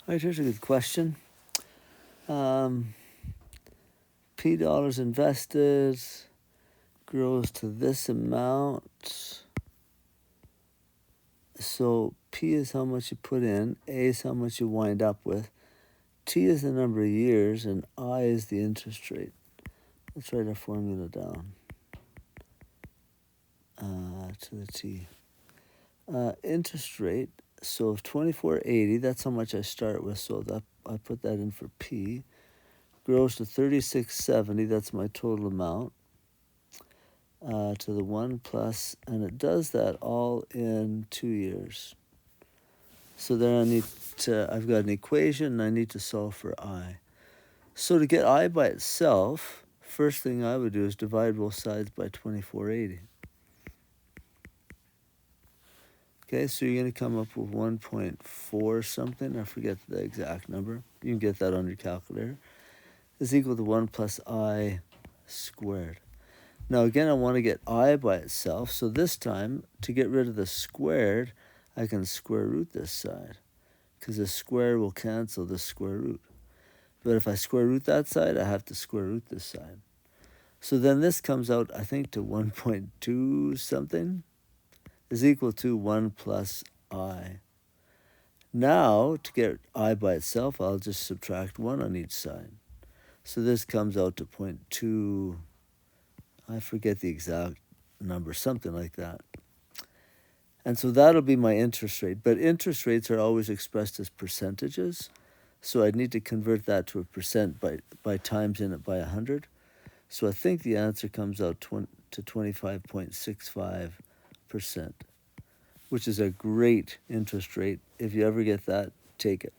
All right, here's a good question. P dollars invested grows to this amount. So P is how much you put in, A is how much you wind up with, T is the number of years, and I is the interest rate. Let's write our formula down to the T. Interest rate, so 2480, that's how much I start with, so that I put that in for P, grows to 3670, that's my total amount, to the 1 plus, and it does that all in 2 years. So then I've got an equation, and I need to solve for I. So to get I by itself, first thing I would do is divide both sides by 2480. Okay, so you're going to come up with 1.4 something. I forget the exact number. You can get that on your calculator. Is equal to 1 plus I squared. Now again, I want to get I by itself. So this time, to get rid of the squared, I can square root this side, because the square will cancel the square root. But if I square root that side, I have to square root this side. So then this comes out, I think, to 1.2 something is equal to 1 plus I. Now, to get I by itself, I'll just subtract 1 on each side. So this comes out to 0.2, I forget the exact number, something like that. And so that'll be my interest rate. But interest rates are always expressed as percentages. So I'd need to convert that to a percent by times in it by 100. So I think the answer comes out to 25.65%, which is a great interest rate. If you ever get that, take it.